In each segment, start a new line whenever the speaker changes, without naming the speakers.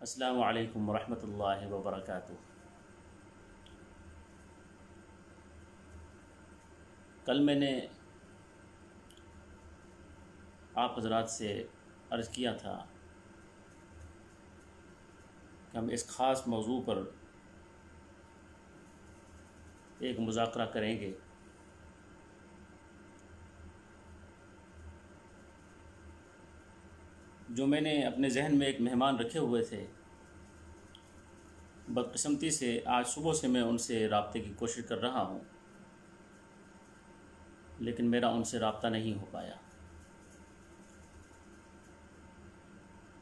السلام علیکم ورحمۃ اللہ وبرکاتہ۔ کل میں نے آپ حضرات سے عرض کیا تھا کہ ہم اس خاص موضوع پر ایک مذاکرہ کریں گے۔ جو میں نے اپنے ذہن میں ایک مہمان رکھے ہوئے تھے، بدقسمتی سے آج صبح سے میں ان سے رابطے کی کوشش کر رہا ہوں، لیکن میرا ان سے رابطہ نہیں ہو پایا،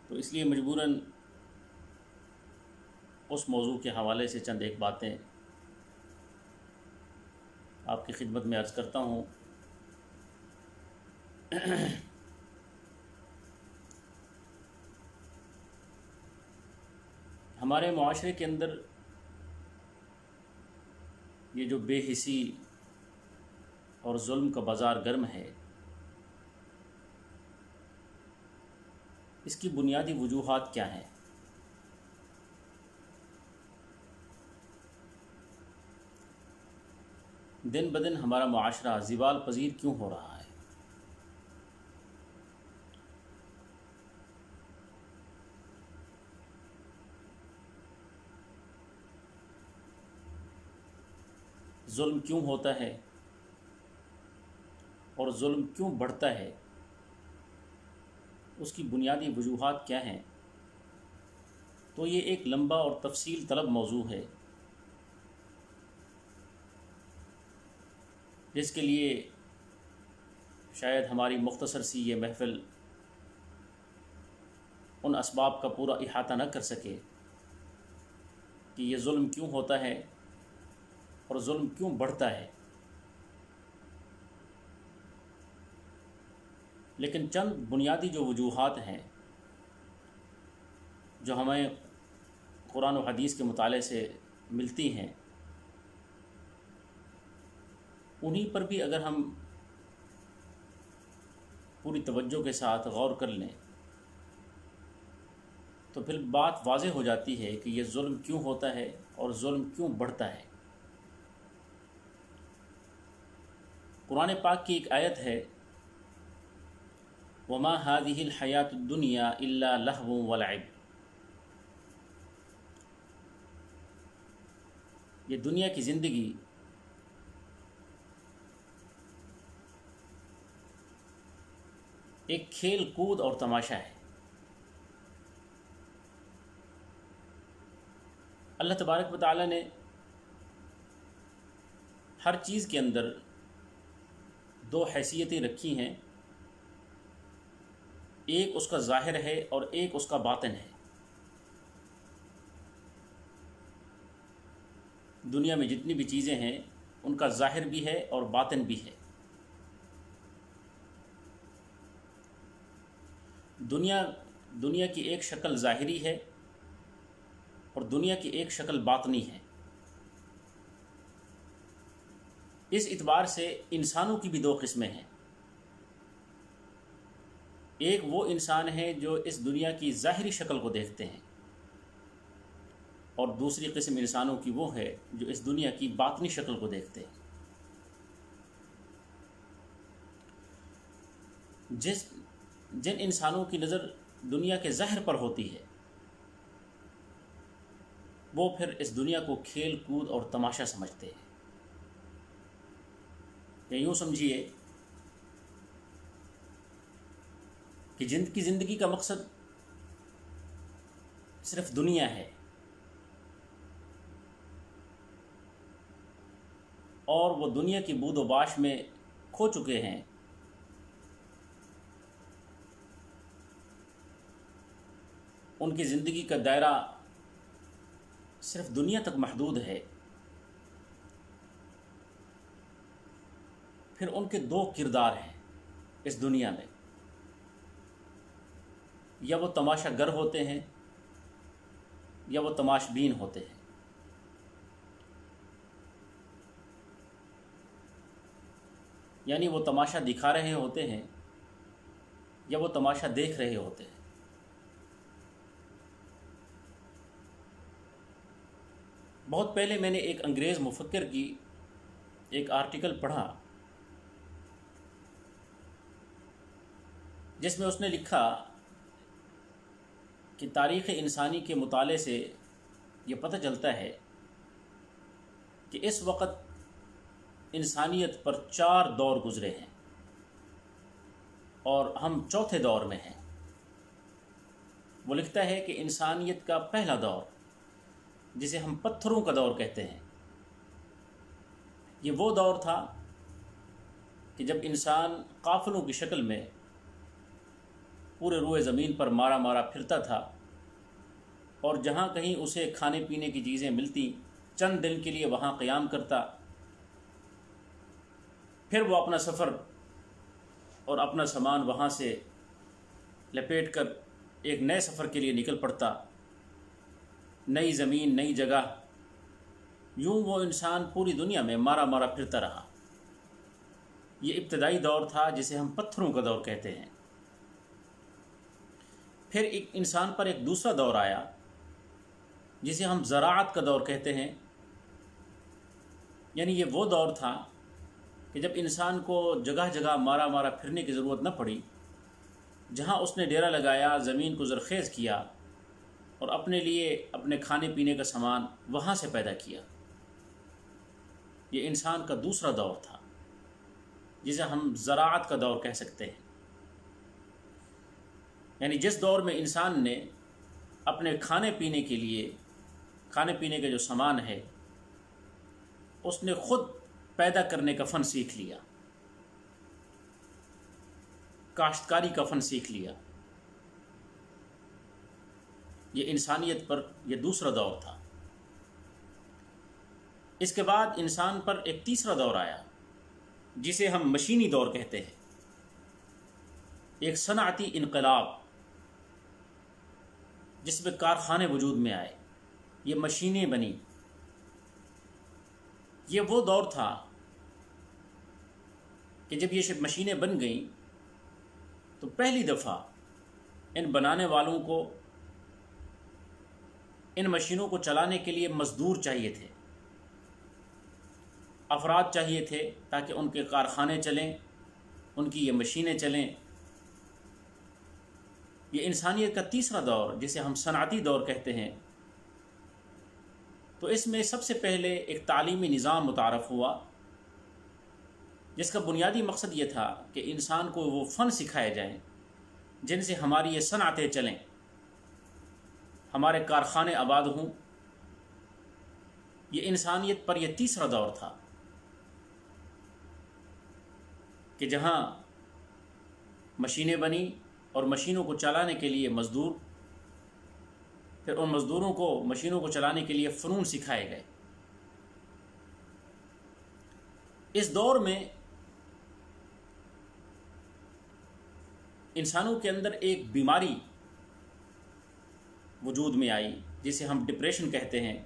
تو اس لیے مجبوراً اس موضوع کے حوالے سے چند ایک باتیں آپ کی خدمت میں عرض کرتا ہوں۔ ہمارے معاشرے کے اندر یہ جو بے حسی اور ظلم کا بازار گرم ہے، اس کی بنیادی وجوہات کیا ہیں؟ دن بدن ہمارا معاشرہ زوال پذیر کیوں ہو رہا ہے؟ ظلم کیوں ہوتا ہے اور ظلم کیوں بڑھتا ہے؟ اس کی بنیادی وجوہات کیا ہیں؟ تو یہ ایک لمبا اور تفصیل طلب موضوع ہے، جس کے لیے شاید ہماری مختصر سی یہ محفل ان اسباب کا پورا احاطہ نہ کر سکے کہ یہ ظلم کیوں ہوتا ہے اور ظلم کیوں بڑھتا ہے، لیکن چند بنیادی جو وجوہات ہیں جو ہمیں قرآن و حدیث کے مطالعے سے ملتی ہیں، انہی پر بھی اگر ہم پوری توجہ کے ساتھ غور کر لیں تو پھر بات واضح ہو جاتی ہے کہ یہ ظلم کیوں ہوتا ہے اور ظلم کیوں بڑھتا ہے۔ قرآن پاک کی ایک آیت ہے، وَمَا هَذِهِ الْحَيَاةُ الدُّنْيَا إِلَّا لَهْوٌ وَلَعِبٌ۔ یہ دنیا کی زندگی ایک کھیل کود اور تماشا ہے۔ اللہ تبارک و تعالی نے ہر چیز کے اندر دو حیثیتیں رکھی ہیں، ایک اس کا ظاہر ہے اور ایک اس کا باطن ہے۔ دنیا میں جتنی بھی چیزیں ہیں ان کا ظاہر بھی ہے اور باطن بھی ہے۔ دنیا کی ایک شکل ظاہری ہے اور دنیا کی ایک شکل باطنی ہے۔ اس اعتبار سے انسانوں کی بھی دو قسمیں ہیں، ایک وہ انسان ہیں جو اس دنیا کی ظاہری شکل کو دیکھتے ہیں، اور دوسری قسم انسانوں کی وہ ہے جو اس دنیا کی باطنی شکل کو دیکھتے ہیں۔ جن انسانوں کی نظر دنیا کے ظاہر پر ہوتی ہے، وہ پھر اس دنیا کو کھیل کود اور تماشا سمجھتے ہیں۔ یا یوں سمجھیے کہ زندگی کا مقصد صرف دنیا ہے، اور وہ دنیا کی بود و باش میں کھو چکے ہیں۔ ان کی زندگی کا دائرہ صرف دنیا تک محدود ہے۔ پھر ان کے دو کردار ہیں اس دنیا میں، یا وہ تماشا گر ہوتے ہیں یا وہ تماش بین ہوتے ہیں۔ یعنی وہ تماشا دکھا رہے ہوتے ہیں یا وہ تماشا دیکھ رہے ہوتے ہیں۔ بہت پہلے میں نے ایک انگریز مفکر کی ایک آرٹیکل پڑھا جس میں اس نے لکھا کہ تاریخ انسانی کے مطالعے سے یہ پتہ چلتا ہے کہ اس وقت انسانیت پر 4 دور گزرے ہیں اور ہم چوتھے دور میں ہیں۔ وہ لکھتا ہے کہ انسانیت کا پہلا دور، جسے ہم پتھروں کا دور کہتے ہیں، یہ وہ دور تھا کہ جب انسان قافلوں کی شکل میں پورے روئے زمین پر مارا مارا پھرتا تھا، اور جہاں کہیں اسے کھانے پینے کی چیزیں ملتی چند دن کے لیے وہاں قیام کرتا، پھر وہ اپنا سفر اور اپنا سامان وہاں سے لپیٹ کر ایک نئے سفر کے لیے نکل پڑتا، نئی زمین، نئی جگہ، یوں وہ انسان پوری دنیا میں مارا مارا پھرتا رہا۔ یہ ابتدائی دور تھا جسے ہم پتھروں کا دور کہتے ہیں۔ پھر ایک انسان پر ایک دوسرا دور آیا جسے ہم زراعت کا دور کہتے ہیں، یعنی یہ وہ دور تھا کہ جب انسان کو جگہ جگہ مارا مارا پھرنے کی ضرورت نہ پڑی، جہاں اس نے ڈیرا لگایا، زمین کو زرخیز کیا اور اپنے لیے اپنے کھانے پینے کا سامان وہاں سے پیدا کیا۔ یہ انسان کا دوسرا دور تھا جسے ہم زراعت کا دور کہہ سکتے ہیں، یعنی جس دور میں انسان نے اپنے کھانے پینے کے لیے، کھانے پینے کا جو سامان ہے اس نے خود پیدا کرنے کا فن سیکھ لیا، کاشتکاری کا فن سیکھ لیا۔ یہ انسانیت پر یہ دوسرا دور تھا۔ اس کے بعد انسان پر ایک تیسرا دور آیا جسے ہم مشینی دور کہتے ہیں، ایک صنعتی انقلاب جس میں کارخانے وجود میں آئے، یہ مشینیں بنی۔ یہ وہ دور تھا کہ جب یہ مشینیں بن گئیں تو پہلی دفعہ ان بنانے والوں کو ان مشینوں کو چلانے کے لیے مزدور چاہیے تھے، افراد چاہیے تھے تاکہ ان کے کارخانے چلیں، ان کی یہ مشینیں چلیں۔ یہ انسانیت کا تیسرا دور جسے ہم صنعتی دور کہتے ہیں، تو اس میں سب سے پہلے ایک تعلیمی نظام متعارف ہوا جس کا بنیادی مقصد یہ تھا کہ انسان کو وہ فن سکھائے جائیں جن سے ہماری یہ صنعتیں چلیں، ہمارے کارخانے آباد ہوں۔ یہ انسانیت پر یہ تیسرا دور تھا کہ جہاں مشینیں بنی اور مشینوں کو چلانے کے لیے مزدور، پھر ان مزدوروں کو مشینوں کو چلانے کے لیے فنون سکھائے گئے۔ اس دور میں انسانوں کے اندر ایک بیماری وجود میں آئی جسے ہم ڈپریشن کہتے ہیں،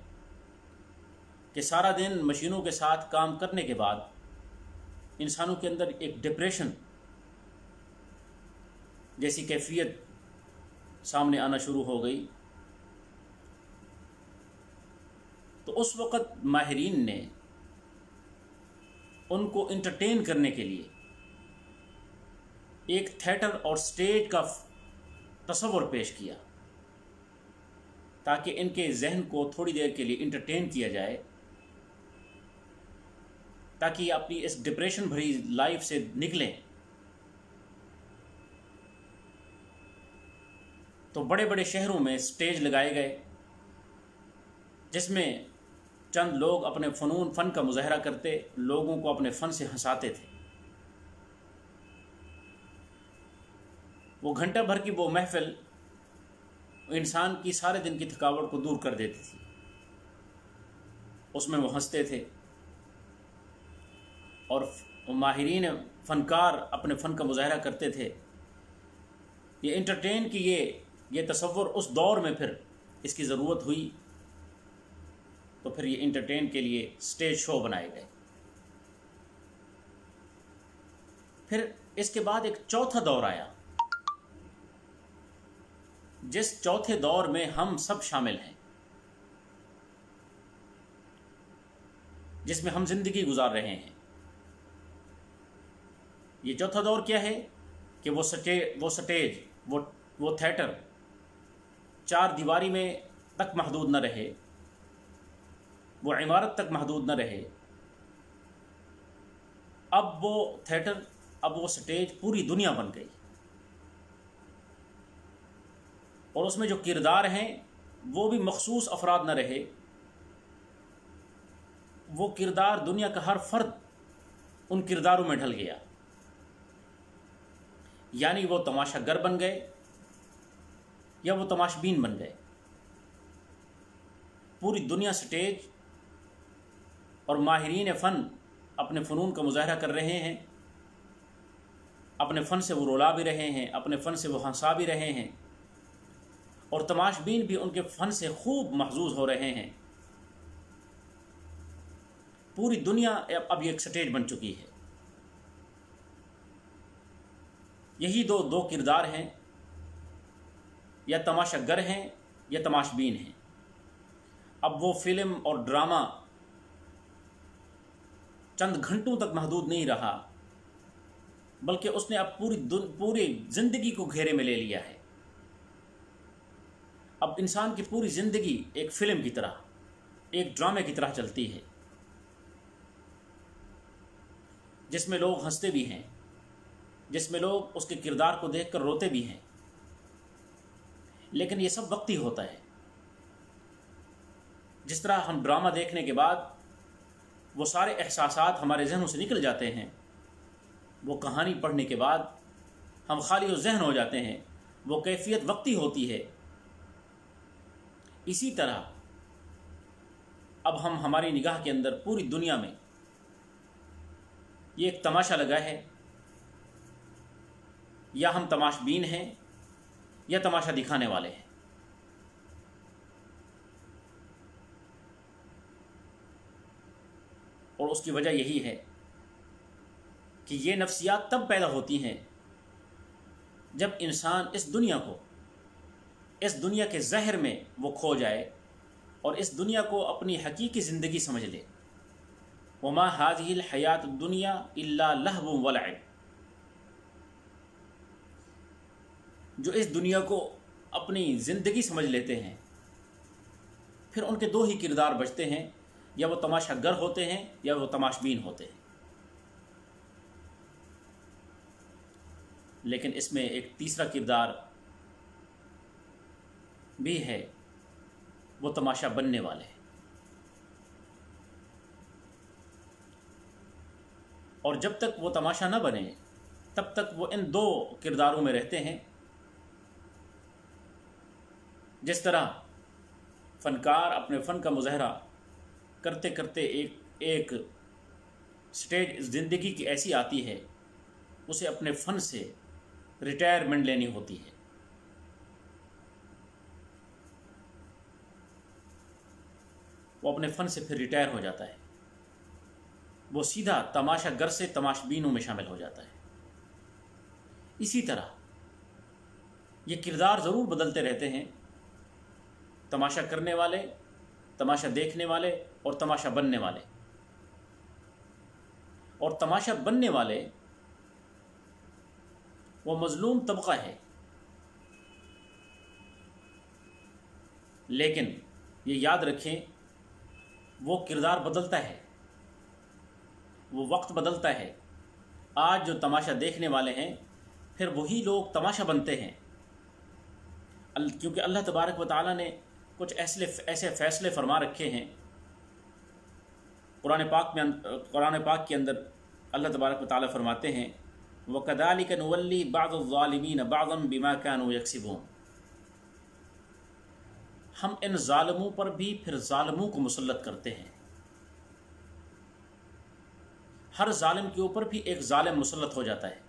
کہ سارا دن مشینوں کے ساتھ کام کرنے کے بعد انسانوں کے اندر ایک ڈپریشن جیسی کیفیت سامنے آنا شروع ہو گئی۔ تو اس وقت ماہرین نے ان کو انٹرٹین کرنے کے لیے ایک تھیٹر اور سٹیج کا تصور پیش کیا تاکہ ان کے ذہن کو تھوڑی دیر کے لیے انٹرٹین کیا جائے، تاکہ یہ اپنی اس ڈپریشن بھری لائف سے نکلیں۔ تو بڑے بڑے شہروں میں سٹیج لگائے گئے جس میں چند لوگ اپنے فن کا مظاہرہ کرتے، لوگوں کو اپنے فن سے ہنساتے تھے۔ وہ گھنٹہ بھر کی وہ محفل انسان کی سارے دن کی تھکاوٹ کو دور کر دیتی تھی۔ اس میں وہ ہنستے تھے اور ماہرین فنکار اپنے فن کا مظاہرہ کرتے تھے۔ یہ انٹرٹین کی یہ تصور اس دور میں پھر اس کی ضرورت ہوئی، تو پھر یہ انٹرٹین کے لیے سٹیج شو بنائے گئے۔ پھر اس کے بعد ایک چوتھا دور آیا جس چوتھے دور میں ہم سب شامل ہیں۔ جس میں ہم زندگی گزار رہے ہیں۔ یہ چوتھا دور کیا ہے کہ وہ سٹیج وہ تھیٹر چار دیواری میں تک محدود نہ رہے، وہ عمارت تک محدود نہ رہے، اب وہ تھیٹر، اب وہ سٹیج پوری دنیا بن گئی، اور اس میں جو کردار ہیں وہ بھی مخصوص افراد نہ رہے، وہ کردار دنیا کا ہر فرد ان کرداروں میں ڈھل گیا، یعنی وہ تماشا گر بن گئے یا وہ تماش بین بن گئے۔ پوری دنیا سٹیج اور ماہرین فن اپنے فنون کا مظاہرہ کر رہے ہیں، اپنے فن سے وہ رولا بھی رہے ہیں، اپنے فن سے وہ ہنسا بھی رہے ہیں، اور تماش بین بھی ان کے فن سے خوب محظوظ ہو رہے ہیں۔ پوری دنیا اب ایک سٹیج بن چکی ہے۔ یہی دو کردار ہیں، یا تماشا گر ہیں یا تماش بین ہیں۔ اب وہ فلم اور ڈرامہ چند گھنٹوں تک محدود نہیں رہا، بلکہ اس نے اب پوری زندگی کو گھیرے میں لے لیا ہے۔ اب انسان کی پوری زندگی ایک فلم کی طرح، ایک ڈرامے کی طرح چلتی ہے، جس میں لوگ ہنستے بھی ہیں، جس میں لوگ اس کے کردار کو دیکھ کر روتے بھی ہیں، لیکن یہ سب وقتی ہوتا ہے۔ جس طرح ہم ڈرامہ دیکھنے کے بعد وہ سارے احساسات ہمارے ذہنوں سے نکل جاتے ہیں، وہ کہانی پڑھنے کے بعد ہم خالی و ذہن ہو جاتے ہیں، وہ کیفیت وقتی ہوتی ہے، اسی طرح اب ہماری نگاہ کے اندر پوری دنیا میں یہ ایک تماشا لگا ہے، یا ہم تماش بین ہیں یا تماشا دکھانے والے ہیں۔ اور اس کی وجہ یہی ہے کہ یہ نفسیات تب پیدا ہوتی ہیں جب انسان اس دنیا کو، اس دنیا کے زہر میں وہ کھو جائے اور اس دنیا کو اپنی حقیقی زندگی سمجھ لے۔ وما هذه الحیات الدنیا الا لہو ولعب، جو اس دنیا کو اپنی زندگی سمجھ لیتے ہیں، پھر ان کے دو ہی کردار بچتے ہیں، یا وہ تماشا گر ہوتے ہیں یا وہ تماش بین ہوتے ہیں۔ لیکن اس میں ایک تیسرا کردار بھی ہے، وہ تماشا بننے والے ہیں، اور جب تک وہ تماشا نہ بنے تب تک وہ ان دو کرداروں میں رہتے ہیں۔ جس طرح فنکار اپنے فن کا مظاہرہ کرتے کرتے ایک سٹیج زندگی کی ایسی آتی ہے، اسے اپنے فن سے ریٹائرمنٹ لینی ہوتی ہے۔ وہ اپنے فن سے پھر ریٹائر ہو جاتا ہے، وہ سیدھا تماشا گر سے تماش بینوں میں شامل ہو جاتا ہے۔ اسی طرح یہ کردار ضرور بدلتے رہتے ہیں، تماشا کرنے والے، تماشا دیکھنے والے اور تماشا بننے والے۔ اور تماشا بننے والے وہ مظلوم طبقہ ہے، لیکن یہ یاد رکھیں وہ کردار بدلتا ہے، وہ وقت بدلتا ہے۔ آج جو تماشا دیکھنے والے ہیں پھر وہی لوگ تماشا بنتے ہیں، کیونکہ اللہ تبارک و تعالیٰ نے کچھ ایسے فیصلے فرما رکھے ہیں۔ قرآن پاک کے اندر اللہ تبارک و تعالیٰ فرماتے ہیں وَكَذَلِكَ نُوَلِّي بَعْضَ الظَّالِمِينَ بَعْضًا بِمَا كَانُوا يَكْسِبُونَ، ہم ان ظالموں پر بھی پھر ظالموں کو مسلط کرتے ہیں۔ ہر ظالم کے اوپر بھی ایک ظالم مسلط ہو جاتا ہے۔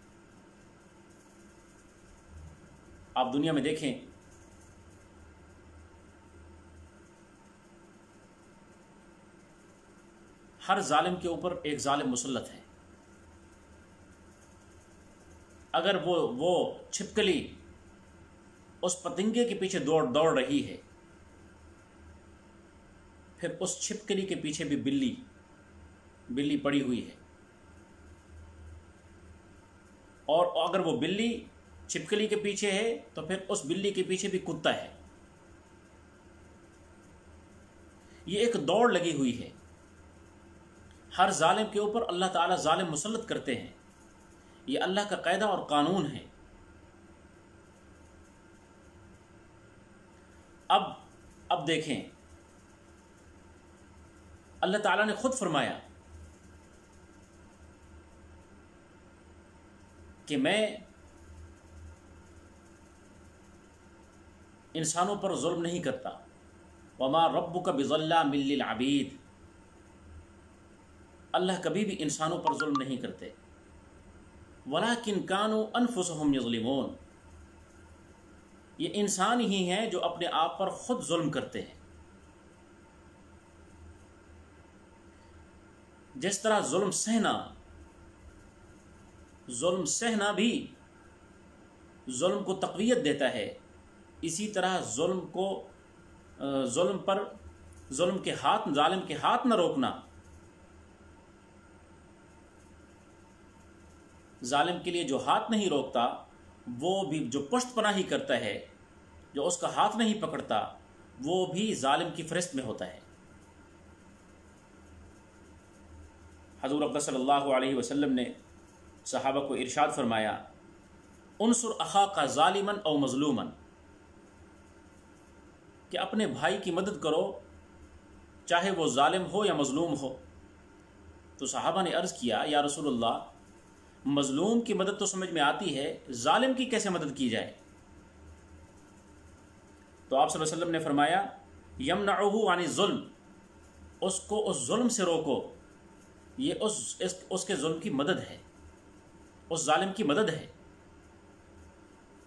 آپ دنیا میں دیکھیں، ہر ظالم کے اوپر ایک ظالم مسلط ہے۔ اگر وہ چھپکلی اس پتنگے کے پیچھے دوڑ رہی ہے، پھر اس چھپکلی کے پیچھے بھی بلی بلی پڑی ہوئی ہے، اور اگر وہ بلی چھپکلی کے پیچھے ہے تو پھر اس بلی کے پیچھے بھی کتا ہے. یہ ایک دوڑ لگی ہوئی ہے. ہر ظالم کے اوپر اللہ تعالیٰ ظالم مسلط کرتے ہیں. یہ اللہ کا قاعدہ اور قانون ہے. اب دیکھیں، اللہ تعالیٰ نے خود فرمایا کہ میں انسانوں پر ظلم نہیں کرتا. وما ربک بظلام للعبید، اللہ کبھی بھی انسانوں پر ظلم نہیں کرتے. ولکن کانوا انفسهم یظلمون، یہ انسان ہی ہیں جو اپنے آپ پر خود ظلم کرتے ہیں. جس طرح ظلم سہنا بھی ظلم کو تقویت دیتا ہے، اسی طرح ظالم کے ہاتھ نہ روکنا، ظالم کے لیے جو ہاتھ نہیں روکتا، وہ بھی جو پشت پناہی کرتا ہے، جو اس کا ہاتھ نہیں پکڑتا، وہ بھی ظالم کی فہرست میں ہوتا ہے. حضور اقدس صلی اللہ علیہ وسلم نے صحابہ کو ارشاد فرمایا، انصر اخاک ظالما او مظلوما، کہ اپنے بھائی کی مدد کرو چاہے وہ ظالم ہو یا مظلوم ہو. تو صحابہ نے عرض کیا، یا رسول اللہ، مظلوم کی مدد تو سمجھ میں آتی ہے، ظالم کی کیسے مدد کی جائے؟ تو آپ صلی اللہ علیہ وسلم نے فرمایا، یمنعہ عن الظلم، اس کو اس ظلم سے روکو، یہ اس کے ظلم کی مدد ہے، اس ظالم کی مدد ہے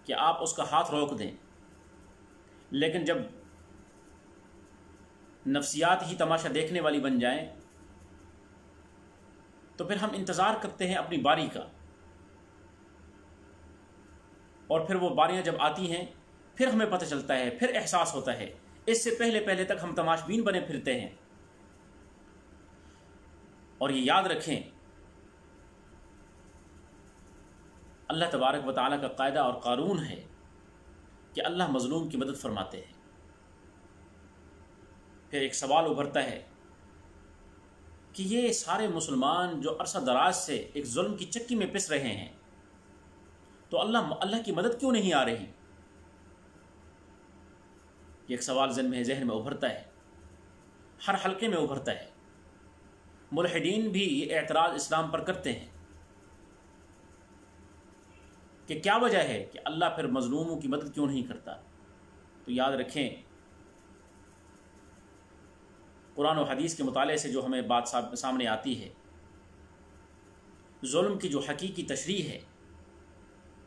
کہ آپ اس کا ہاتھ روک دیں. لیکن جب نفسیات ہی تماشا دیکھنے والی بن جائیں تو پھر ہم انتظار کرتے ہیں اپنی باری کا، اور پھر وہ باریاں جب آتی ہیں پھر ہمیں پتہ چلتا ہے، پھر احساس ہوتا ہے. اس سے پہلے تک ہم تماش بین بنے پھرتے ہیں. اور یہ یاد رکھیں، اللہ تبارک و تعالیٰ کا قاعدہ اور قانون ہے کہ اللہ مظلوم کی مدد فرماتے ہیں. پھر ایک سوال ابھرتا ہے کہ یہ سارے مسلمان جو عرصہ دراز سے ایک ظلم کی چکی میں پس رہے ہیں، تو اللہ کی مدد کیوں نہیں آ رہی؟ یہ ایک سوال ذہن میں ابھرتا ہے، ہر حلقے میں ابھرتا ہے. ملحدین بھی یہ اعتراض اسلام پر کرتے ہیں کہ کیا وجہ ہے کہ اللہ پھر مظلوموں کی مدد کیوں نہیں کرتا. تو یاد رکھیں، قرآن و حدیث کے مطالعے سے جو ہمیں بات سامنے آتی ہے، ظلم کی جو حقیقی تشریح ہے،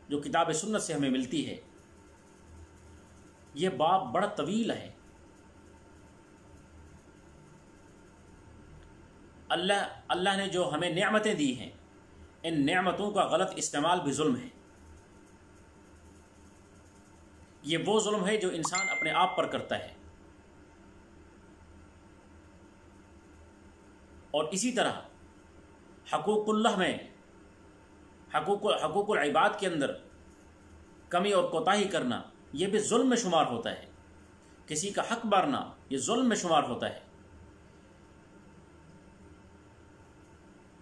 جو کتاب سنت سے ہمیں ملتی ہے، یہ باب بڑا طویل ہے. اللہ نے جو ہمیں نعمتیں دی ہیں، ان نعمتوں کا غلط استعمال بھی ظلم ہے. یہ وہ ظلم ہے جو انسان اپنے آپ پر کرتا ہے. اور اسی طرح حقوق اللہ میں، حقوق العباد کے اندر کمی اور کوتاہی کرنا، یہ بھی ظلم میں شمار ہوتا ہے. کسی کا حق مارنا یہ ظلم میں شمار ہوتا ہے.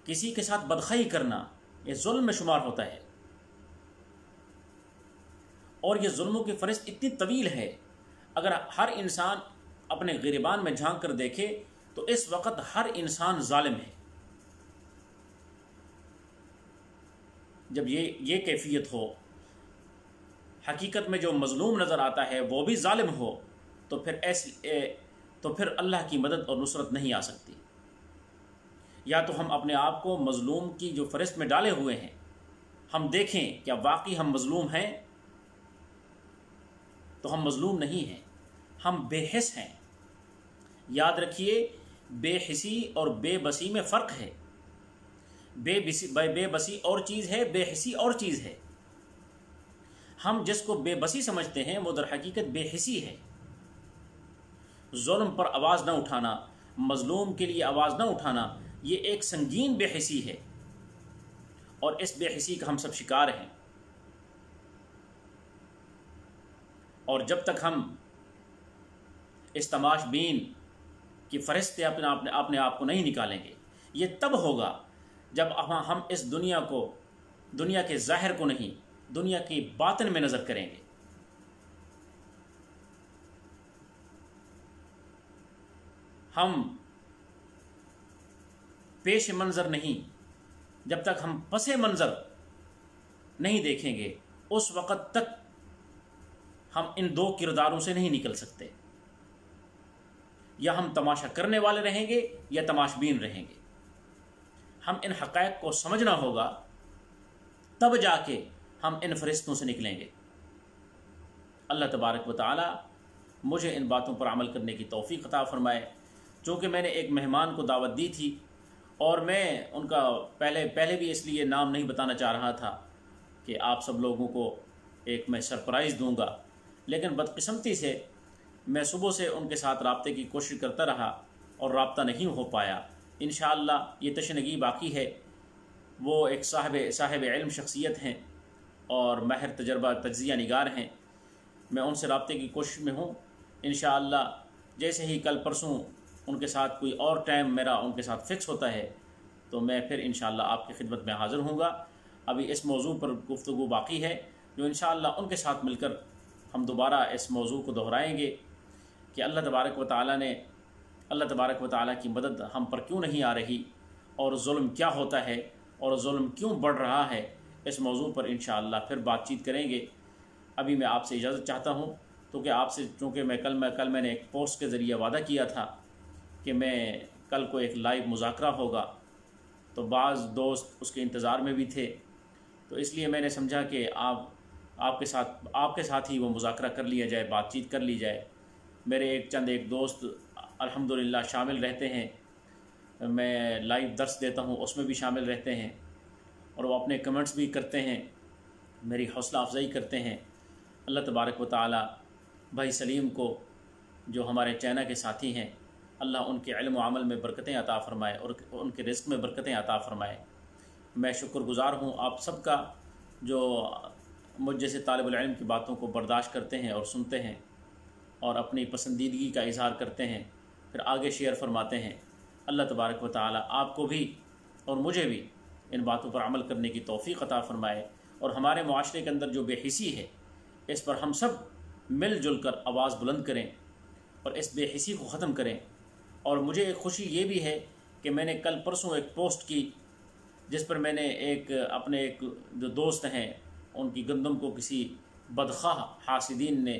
کسی کے ساتھ بدخواہی کرنا یہ ظلم میں شمار ہوتا ہے. اور یہ ظلموں کی فہرست اتنی طویل ہے، اگر ہر انسان اپنے گریبان میں جھانک کر دیکھے تو اس وقت ہر انسان ظالم ہے. جب یہ کیفیت ہو، حقیقت میں جو مظلوم نظر آتا ہے وہ بھی ظالم ہو، تو پھر اللہ کی مدد اور نصرت نہیں آ سکتی. یا تو ہم اپنے آپ کو مظلوم کی جو فہرست میں ڈالے ہوئے ہیں، ہم دیکھیں کیا واقعی ہم مظلوم ہیں؟ تو ہم مظلوم نہیں ہیں، ہم بے حس ہیں. یاد رکھیے، بے حسی اور بے بسی میں فرق ہے. بے بسی اور چیز ہے، بے حسی اور چیز ہے. ہم جس کو بے بسی سمجھتے ہیں وہ در حقیقت بے حسی ہے. ظلم پر آواز نہ اٹھانا، مظلوم کے لیے آواز نہ اٹھانا، یہ ایک سنگین بے حسی ہے، اور اس بے حسی کا ہم سب شکار ہیں، اور جب تک ہم اس تماش بین کی فہرست سے اپنے آپ کو نہیں نکالیں گے، یہ تب ہوگا جب ہم اس دنیا کے ظاہر کو نہیں، دنیا کی باطن میں نظر کریں گے۔ ہم پیش منظر نہیں، جب تک ہم پس منظر نہیں دیکھیں گے اس وقت تک ہم ان دو کرداروں سے نہیں نکل سکتے۔ یا ہم تماشا کرنے والے رہیں گے یا تماش بین رہیں گے۔ ہم ان حقائق کو سمجھنا ہوگا، تب جا کے ہم ان فرشتوں سے نکلیں گے۔ اللہ تبارک و تعالی مجھے ان باتوں پر عمل کرنے کی توفیق عطا فرمائے۔ چونکہ میں نے ایک مہمان کو دعوت دی تھی، اور میں ان کا پہلے بھی اس لیے نام نہیں بتانا چاہ رہا تھا کہ آپ سب لوگوں کو ایک میں سرپرائز دوں گا، لیکن بدقسمتی سے میں صبح سے ان کے ساتھ رابطے کی کوشش کرتا رہا اور رابطہ نہیں ہو پایا۔ انشاءاللہ یہ تشنگی باقی ہے۔ وہ ایک صاحب علم شخصیت ہیں اور ماہر تجربہ تجزیہ نگار ہیں۔ میں ان سے رابطے کی کوشش میں ہوں۔ انشاءاللہ جیسے ہی کل پرسوں ان کے ساتھ کوئی اور ٹائم میرا ان کے ساتھ فکس ہوتا ہے تو میں پھر انشاءاللہ آپ کی خدمت میں حاضر ہوں گا۔ ابھی اس موضوع پر گفتگو باقی ہے، جو انشاءاللہ ان کے ساتھ مل کر ہم دوبارہ اس موضوع کو دہرائیں گے کہ اللہ تبارک و تعالیٰ کی مدد ہم پر کیوں نہیں آ رہی، اور ظلم کیا ہوتا ہے اور ظلم کیوں بڑھ رہا ہے۔ اس موضوع پر انشاءاللہ پھر بات چیت کریں گے۔ ابھی میں آپ سے اجازت چاہتا ہوں، تو کہ آپ سے چونکہ کل میں نے ایک پوسٹ کے ذریعے وعدہ کیا تھا کہ میں کل کو ایک لائیو مذاکرہ ہوگا، تو بعض دوست اس کے انتظار میں بھی تھے، تو اس لیے میں نے سمجھا کہ آپ کے ساتھ ہی وہ مذاکرہ کر لیا جائے، بات چیت کر لی جائے۔ میرے ایک دوست الحمدللہ شامل رہتے ہیں، میں لائیو درس دیتا ہوں اس میں بھی شامل رہتے ہیں، اور وہ اپنے کمنٹس بھی کرتے ہیں، میری حوصلہ افزائی کرتے ہیں۔ اللہ تبارک و تعالی بھائی سلیم کو، جو ہمارے چائنا کے ساتھی ہیں، اللہ ان کے علم و عمل میں برکتیں عطا فرمائے اور ان کے رزق میں برکتیں عطا فرمائے۔ میں شکر گزار ہوں آپ سب کا، جو مجھ جیسے طالب العلم کی باتوں کو برداشت کرتے ہیں اور سنتے ہیں، اور اپنی پسندیدگی کا اظہار کرتے ہیں، پھر آگے شیئر فرماتے ہیں۔ اللہ تبارک و تعالی آپ کو بھی اور مجھے بھی ان باتوں پر عمل کرنے کی توفیق عطا فرمائے، اور ہمارے معاشرے کے اندر جو بے حسی ہے اس پر ہم سب مل جل کر آواز بلند کریں اور اس بے حسی کو ختم کریں۔ اور مجھے ایک خوشی یہ بھی ہے کہ میں نے کل پرسوں ایک پوسٹ کی، جس پر میں نے اپنے ایک جو دوست ہیں ان کی گندم کو کسی بدخواہ حاسدین نے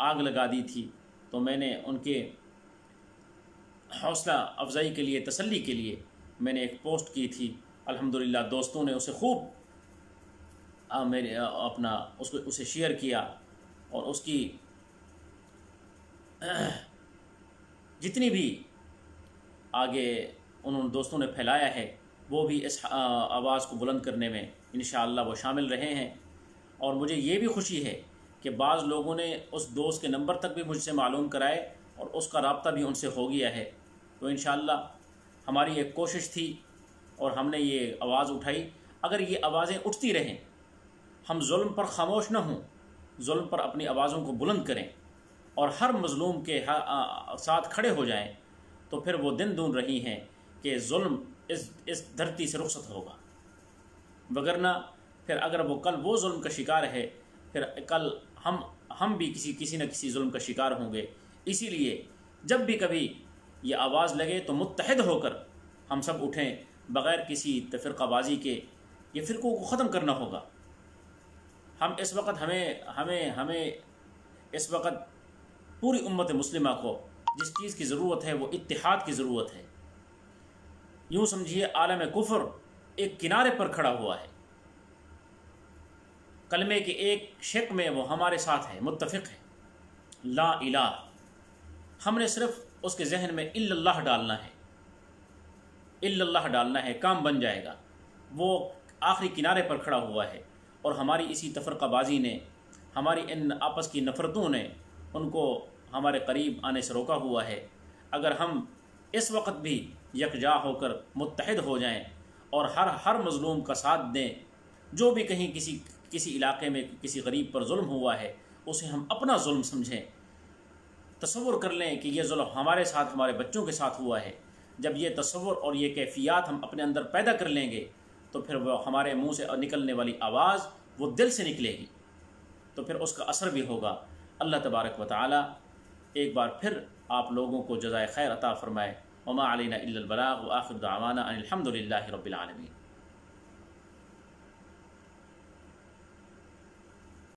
آگ لگا دی تھی، تو میں نے ان کے حوصلہ افزائی کے لیے، تسلی کے لیے میں نے ایک پوسٹ کی تھی۔ الحمدللہ دوستوں نے اسے خوب اسے شیئر کیا، اور اس کی جتنی بھی آگے انہوں دوستوں نے پھیلایا ہے، وہ بھی اس آواز کو بلند کرنے میں انشاءاللہ وہ شامل رہے ہیں۔ اور مجھے یہ بھی خوشی ہے کہ بعض لوگوں نے اس دوست کے نمبر تک بھی مجھ سے معلوم کرائے، اور اس کا رابطہ بھی ان سے ہو گیا ہے۔ تو انشاءاللہ ہماری ایک کوشش تھی اور ہم نے یہ آواز اٹھائی۔ اگر یہ آوازیں اٹھتی رہیں، ہم ظلم پر خاموش نہ ہوں، ظلم پر اپنی آوازوں کو بلند کریں اور ہر مظلوم کے ساتھ کھڑے ہو جائیں، تو پھر وہ دن دون رہی ہیں کہ ظلم اس دھرتی سے رخصت ہوگا۔ وگرنہ پھر اگر وہ کل وہ ظلم کا شکار ہے، پھر کل ہم بھی کسی نہ کسی ظلم کا شکار ہوں گے۔ اسی لیے جب بھی کبھی یہ آواز لگے تو متحد ہو کر ہم سب اٹھیں، بغیر کسی تفرقہ بازی کے۔ یہ فرقوں کو ختم کرنا ہوگا۔ ہمیں اس وقت پوری امت مسلمہ کو جس چیز کی ضرورت ہے وہ اتحاد کی ضرورت ہے۔ یوں سمجھیے عالم کفر ایک کنارے پر کھڑا ہوا ہے، کلمے کے ایک شق میں وہ ہمارے ساتھ ہے، متفق ہے۔ لا الہ، ہم نے صرف اس کے ذہن میں الا اللہ ڈالنا ہے، الا اللہ ڈالنا ہے، کام بن جائے گا۔ وہ آخری کنارے پر کھڑا ہوا ہے، اور ہماری اسی تفرقہ بازی نے، ہماری ان آپس کی نفرتوں نے ان کو ہمارے قریب آنے سے روکا ہوا ہے۔ اگر ہم اس وقت بھی یکجا ہو کر متحد ہو جائیں اور ہر مظلوم کا ساتھ دیں. جو بھی کہیں کسی علاقے میں کسی غریب پر ظلم ہوا ہے اسے ہم اپنا ظلم سمجھیں. تصور کر لیں کہ یہ ظلم ہمارے ساتھ ہمارے بچوں کے ساتھ ہوا ہے. جب یہ تصور اور یہ کیفیات ہم اپنے اندر پیدا کر لیں گے تو پھر وہ ہمارے منہ سے نکلنے والی آواز وہ دل سے نکلے گی، تو پھر اس کا اثر بھی ہوگا. اللہ تبارک و تعالی ایک بار پھر آپ لوگوں کو جزائے خیر عطا فرمائے. وما علینا الا البلاغ وآخر دعوانا ان الحمد للہ رب العالمین.